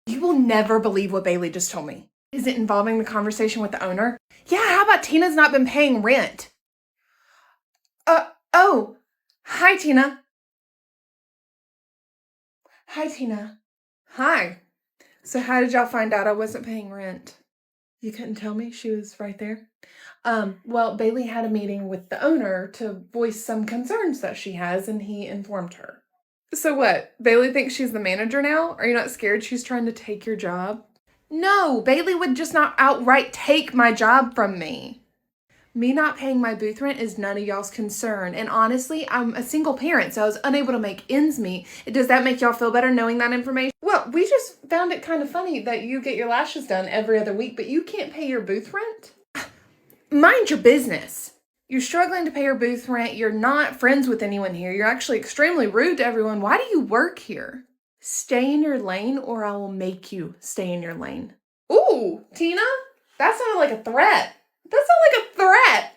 You will never believe what Bailey just told me. Is it involving the conversation with the owner? Yeah, how about Tina's not been paying rent? Oh. Hi, Tina. Hi, Tina. Hi. So how did y'all find out I wasn't paying rent? You couldn't tell me? She was right there. Well, Bailey had a meeting with the owner to voice some concerns that she has, and he informed her. So what? Bailey thinks she's the manager now? Are you not scared she's trying to take your job? No, Bailey would just not outright take my job from me. Me not paying my booth rent is none of y'all's concern. And honestly, I'm a single parent, so I was unable to make ends meet. Does that make y'all feel better knowing that information? Well, we just found it kind of funny that you get your lashes done every other week, but you can't pay your booth rent? Mind your business. You're struggling to pay your booth rent. You're not friends with anyone here. You're actually extremely rude to everyone. Why do you work here? Stay in your lane or I will make you stay in your lane. Ooh, Tina, that sounded like a threat. That sounded like a threat.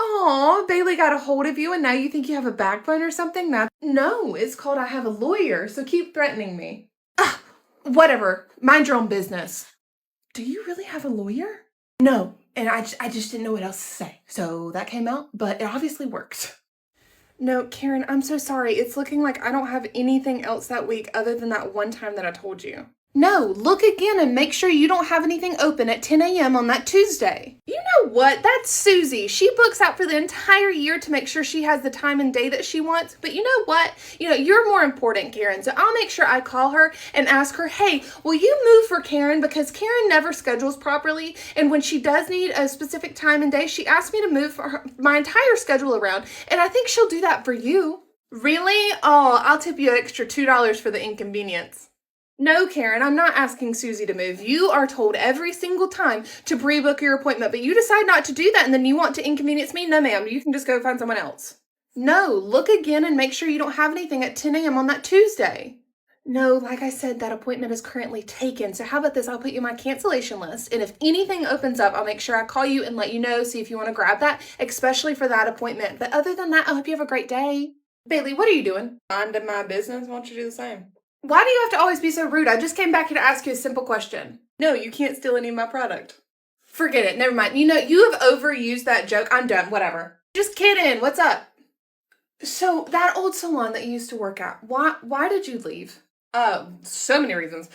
Aw, Bailey got a hold of you and now you think you have a backbone or something? No, it's called I have a lawyer, so keep threatening me. Whatever. Mind your own business. Do you really have a lawyer? No, and I just didn't know what else to say. So that came out, but it obviously worked. No, Karen, I'm so sorry. It's looking like I don't have anything else that week other than that one time that I told you. No, look again and make sure you don't have anything open at 10 a.m. on that Tuesday. You know what? That's Susie. She books out for the entire year to make sure she has the time and day that she wants. But you know what? You're more important, Karen. So I'll make sure I call her and ask her, hey, will you move for Karen? Because Karen never schedules properly. And when she does need a specific time and day, she asks me to move my entire schedule around. And I think she'll do that for you. Really? Oh, I'll tip you an extra $2 for the inconvenience. No, Karen, I'm not asking Susie to move. You are told every single time to pre-book your appointment, but you decide not to do that and then you want to inconvenience me? No, ma'am, you can just go find someone else. No, look again and make sure you don't have anything at 10 a.m. on that Tuesday. No, like I said, that appointment is currently taken. So how about this? I'll put you on my cancellation list. And if anything opens up, I'll make sure I call you and let you know, see if you want to grab that, especially for that appointment. But other than that, I hope you have a great day. Bailey, what are you doing? Minding my business. Why don't you do the same? Why do you have to always be so rude? I just came back here to ask you a simple question. No, you can't steal any of my product. Forget it. Never mind. You have overused that joke. I'm done. Whatever. Just kidding. What's up? So that old salon that you used to work at, why did you leave? So many reasons.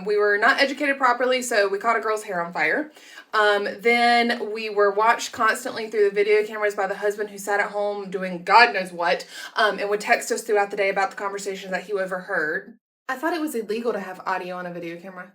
We were not educated properly, so we caught a girl's hair on fire. Then we were watched constantly through the video cameras by the husband who sat at home doing God knows what, and would text us throughout the day about the conversations that he overheard. I thought it was illegal to have audio on a video camera.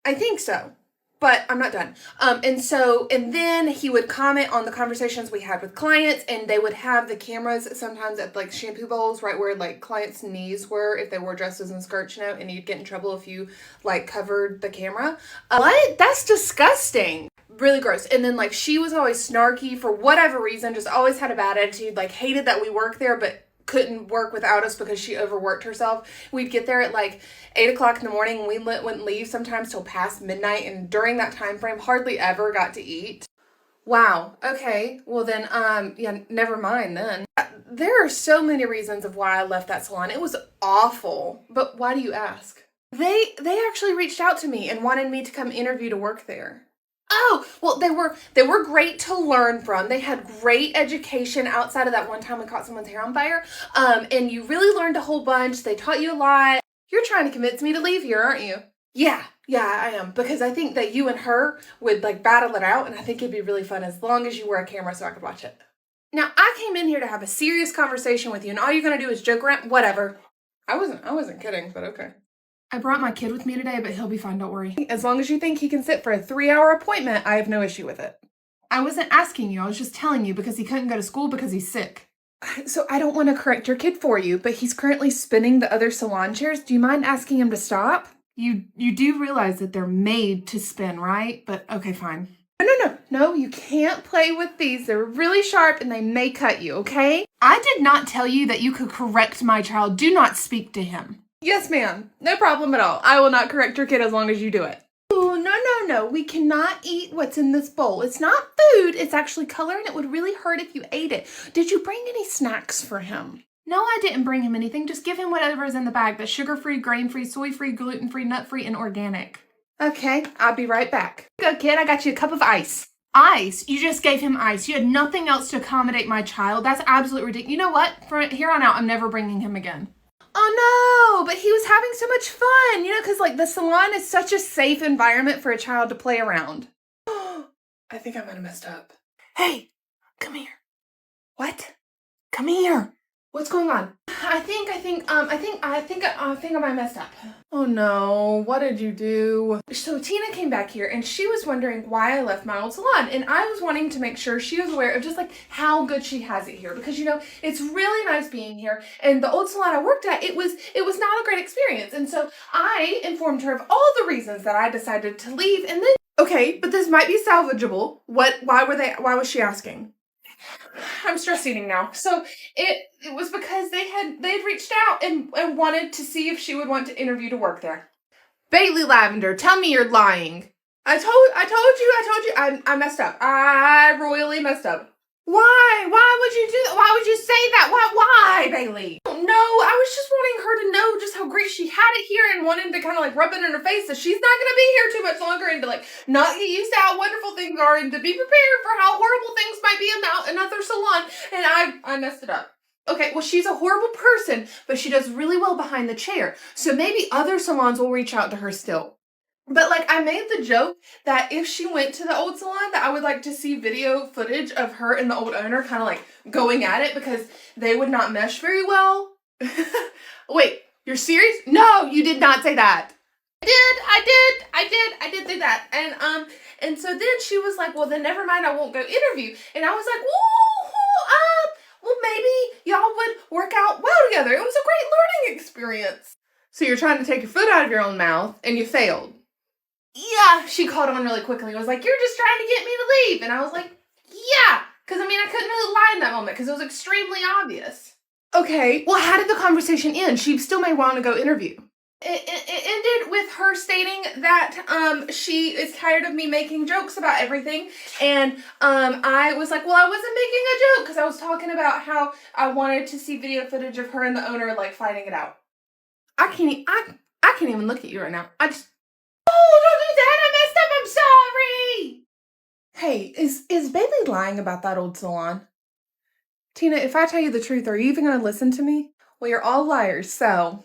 I think so, but I'm not done. And then he would comment on the conversations we had with clients, and they would have the cameras sometimes at like shampoo bowls, right where like clients' knees were if they wore dresses and skirts, and you'd get in trouble if you like covered the camera. What? That's disgusting. Really gross. And then like she was always snarky for whatever reason, just always had a bad attitude, like hated that we worked there, but couldn't work without us because she overworked herself. We'd get there at like 8 o'clock in the morning and we wouldn't leave sometimes till past midnight, and during that time frame hardly ever got to eat. Wow. Okay. Well then, yeah, never mind then. There are so many reasons of why I left that salon. It was awful. But why do you ask? They actually reached out to me and wanted me to come interview to work there. Oh, well, they were great to learn from. They had great education outside of that one time we caught someone's hair on fire. And you really learned a whole bunch. They taught you a lot. You're trying to convince me to leave here, aren't you? Yeah, I am. Because I think that you and her would like battle it out, and I think it'd be really fun as long as you wear a camera so I could watch it. Now, I came in here to have a serious conversation with you, and all you're gonna do is joke around. Whatever. I wasn't kidding, but okay. I brought my kid with me today, but he'll be fine, don't worry. As long as you think he can sit for a 3-hour appointment, I have no issue with it. I wasn't asking you, I was just telling you because he couldn't go to school because he's sick. So I don't want to correct your kid for you, but he's currently spinning the other salon chairs. Do you mind asking him to stop? You do realize that they're made to spin, right? But okay, fine. No, you can't play with these. They're really sharp and they may cut you, okay? I did not tell you that you could correct my child. Do not speak to him. Yes, ma'am. No problem at all. I will not correct your kid as long as you do it. Oh, no. We cannot eat what's in this bowl. It's not food. It's actually color, and it would really hurt if you ate it. Did you bring any snacks for him? No, I didn't bring him anything. Just give him whatever is in the bag. That's sugar-free, grain-free, soy-free, gluten-free, nut-free, and organic. Okay, I'll be right back. Go, kid. I got you a cup of ice. Ice? You just gave him ice. You had nothing else to accommodate my child. That's absolutely ridiculous. You know what? From here on out, I'm never bringing him again. Oh no, but he was having so much fun, because like the salon is such a safe environment for a child to play around. I think I might have messed up. Hey, come here. What? Come here. What's going on? I think I might have messed up. Oh no, what did you do? So Tina came back here and she was wondering why I left my old salon, and I was wanting to make sure she was aware of just like how good she has it here, because it's really nice being here, and the old salon I worked at, it was not a great experience, and so I informed her of all the reasons that I decided to leave, and then okay, but this might be salvageable. Why was she asking? I'm stress eating now. So it was because they'd reached out and wanted to see if she would want to interview to work there. Bailey Lavender, tell me you're lying. I told you, I messed up. I royally messed up. Why? Why would you do that? Why would you say that? Why, Bailey? No, I was just wanting her to know just how great she had it here and wanting to kind of like rub it in her face that she's not going to be here too much longer, and to like not get used to how wonderful things are and to be prepared for how horrible things might be about another salon. And I messed it up. Okay, well, she's a horrible person, but she does really well behind the chair. So maybe other salons will reach out to her still. But like I made the joke that if she went to the old salon that I would like to see video footage of her and the old owner kind of like going at it because they would not mesh very well. Wait, you're serious? No, you did not say that. I did say that. And so then she was like, well then never mind, I won't go interview. And I was like, well maybe y'all would work out well together. It was a great learning experience. So you're trying to take your foot out of your own mouth and you failed. Yeah, she caught on really quickly and was like, you're just trying to get me to leave. And I was like, yeah, because I couldn't really lie in that moment because it was extremely obvious. Okay, well, how did the conversation end? She still may want to go interview. It ended with her stating that she is tired of me making jokes about everything. And I was like, well, I wasn't making a joke because I was talking about how I wanted to see video footage of her and the owner like fighting it out. I can't even look at you right now. Oh, don't do that! I messed up! I'm sorry! Hey, is Bailey lying about that old salon? Tina, if I tell you the truth, are you even going to listen to me? Well, you're all liars, so...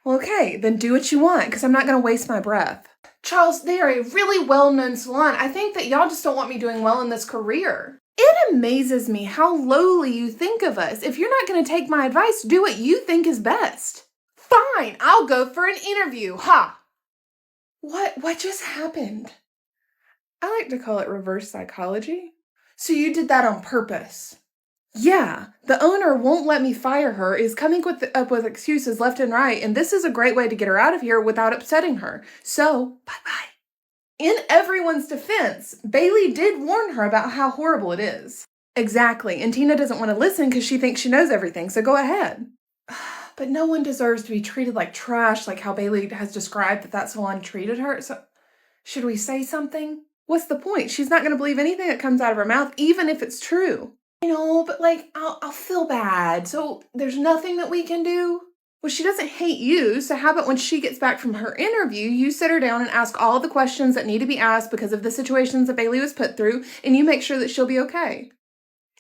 Okay, then do what you want, because I'm not going to waste my breath. Charles, they are a really well-known salon. I think that y'all just don't want me doing well in this career. It amazes me how lowly you think of us. If you're not going to take my advice, do what you think is best. Fine, I'll go for an interview, ha! What just happened? I like to call it reverse psychology. So you did that on purpose? Yeah, the owner won't let me fire her, is coming up with excuses left and right, and this is a great way to get her out of here without upsetting her. So, bye-bye. In everyone's defense, Bailey did warn her about how horrible it is. Exactly, and Tina doesn't want to listen because she thinks she knows everything, so go ahead. But no one deserves to be treated like trash, like how Bailey has described that salon treated her. So, should we say something? What's the point? She's not going to believe anything that comes out of her mouth, even if it's true. I know, but like, I'll feel bad. So there's nothing that we can do? Well, she doesn't hate you, so how about when she gets back from her interview, you sit her down and ask all the questions that need to be asked because of the situations that Bailey was put through, and you make sure that she'll be okay.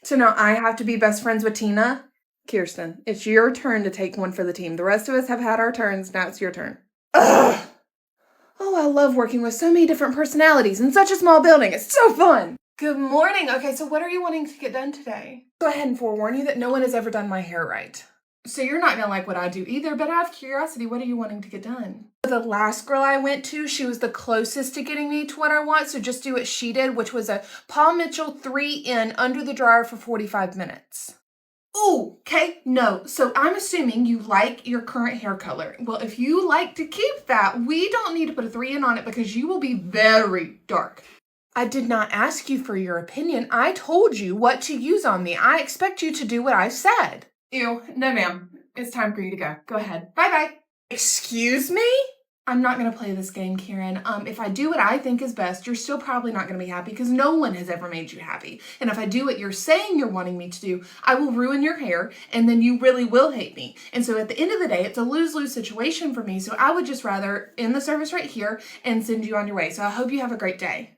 So now I have to be best friends with Tina? Kirsten, it's your turn to take one for the team. The rest of us have had our turns. Now it's your turn. Ugh! Oh, I love working with so many different personalities in such a small building. It's so fun! Good morning. Okay, so what are you wanting to get done today? Go ahead and forewarn you that no one has ever done my hair right. So you're not going to like what I do either, but out of curiosity, what are you wanting to get done? The last girl I went to, she was the closest to getting me to what I want, so just do what she did, which was a Paul Mitchell 3-in under the dryer for 45 minutes. Ooh, okay, no. So I'm assuming you like your current hair color. Well, if you like to keep that, we don't need to put a 3-in on it because you will be very dark. I did not ask you for your opinion. I told you what to use on me. I expect you to do what I said. Ew, no ma'am. It's time for you to go. Go ahead. Bye-bye. Excuse me? I'm not going to play this game, Karen. If I do what I think is best, you're still probably not going to be happy because no one has ever made you happy. And if I do what you're saying you're wanting me to do, I will ruin your hair and then you really will hate me. And so at the end of the day, it's a lose-lose situation for me. So I would just rather end the service right here and send you on your way. So I hope you have a great day.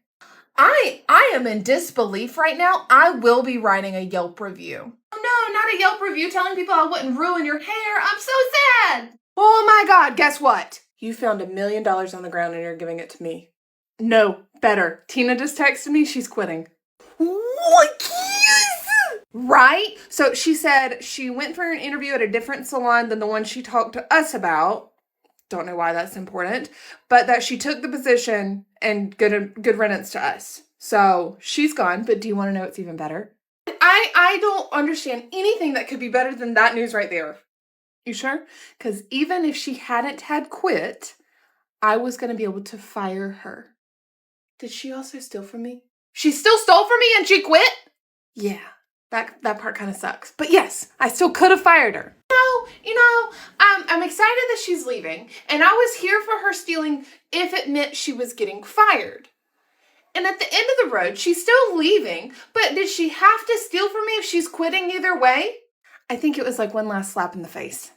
I am in disbelief right now. I will be writing a Yelp review. Oh no, not a Yelp review telling people I wouldn't ruin your hair. I'm so sad. Oh my God, guess what? You found $1 million on the ground and you're giving it to me. No, better. Tina just texted me. She's quitting. What? Right? So she said she went for an interview at a different salon than the one she talked to us about. Don't know why that's important, but that she took the position and good riddance to us. So she's gone, but do you want to know what's even better? I don't understand anything that could be better than that news right there. You sure? Because even if she hadn't had quit, I was going to be able to fire her. Did she also steal from me? She still stole from me and she quit? Yeah, that part kind of sucks. But yes, I still could have fired her. I'm excited that she's leaving, and I was here for her stealing if it meant she was getting fired. And at the end of the road, she's still leaving, but did she have to steal from me if she's quitting either way? I think it was like one last slap in the face.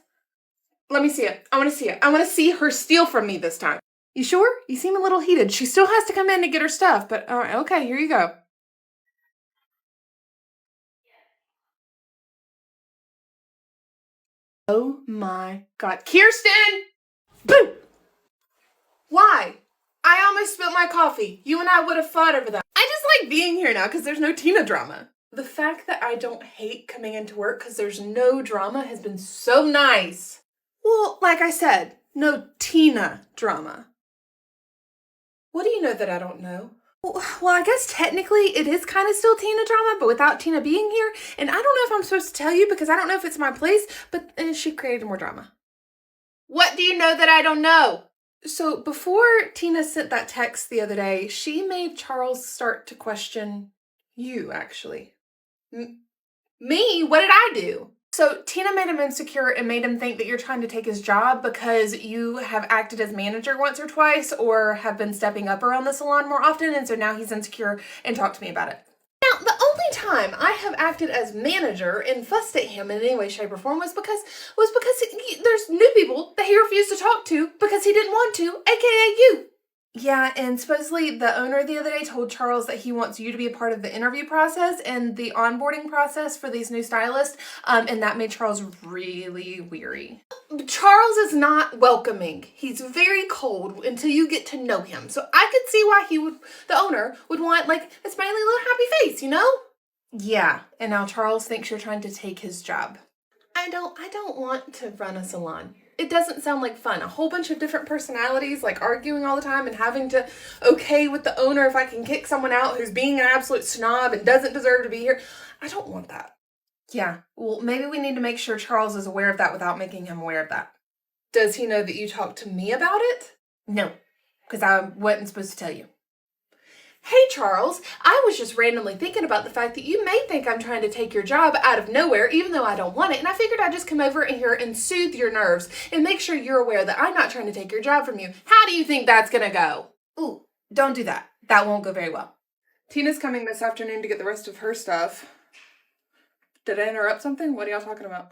Let me see it. I want to see it. I want to see her steal from me this time. You sure? You seem a little heated. She still has to come in to get her stuff, but all right, okay, here you go. Oh my God. Kirsten! Boo! Why? I almost spilled my coffee. You and I would have fought over that. I just like being here now because there's no Tina drama. The fact that I don't hate coming into work because there's no drama has been so nice. Well, like I said, no Tina drama. What do you know that I don't know? Well, I guess technically it is kind of still Tina drama, but without Tina being here. And I don't know if I'm supposed to tell you because I don't know if it's my place, but she created more drama. What do you know that I don't know? So before Tina sent that text the other day, she made Charles start to question you, actually. Me? What did I do? So Tina made him insecure and made him think that you're trying to take his job because you have acted as manager once or twice or have been stepping up around the salon more often, and so now he's insecure and talked to me about it. Now, the only time I have acted as manager and fussed at him in any way, shape, or form was because there's new people that he refused to talk to because he didn't want to, aka you. Yeah, and supposedly the owner the other day told Charles that he wants you to be a part of the interview process and the onboarding process for these new stylists, and that made Charles really weary. Charles is not welcoming. He's very cold until you get to know him. So I could see why the owner would want like a smiley little happy face, you know? Yeah, and now Charles thinks you're trying to take his job. I don't want to run a salon. It doesn't sound like fun. A whole bunch of different personalities, like arguing all the time and having to okay with the owner if I can kick someone out who's being an absolute snob and doesn't deserve to be here. I don't want that. Yeah, well, maybe we need to make sure Charles is aware of that without making him aware of that. Does he know that you talked to me about it? No, because I wasn't supposed to tell you. Hey, Charles, I was just randomly thinking about the fact that you may think I'm trying to take your job out of nowhere, even though I don't want it, and I figured I'd just come over here and soothe your nerves and make sure you're aware that I'm not trying to take your job from you. How do you think that's gonna go? Ooh, don't do that. That won't go very well. Tina's coming this afternoon to get the rest of her stuff. Did I interrupt something? What are y'all talking about?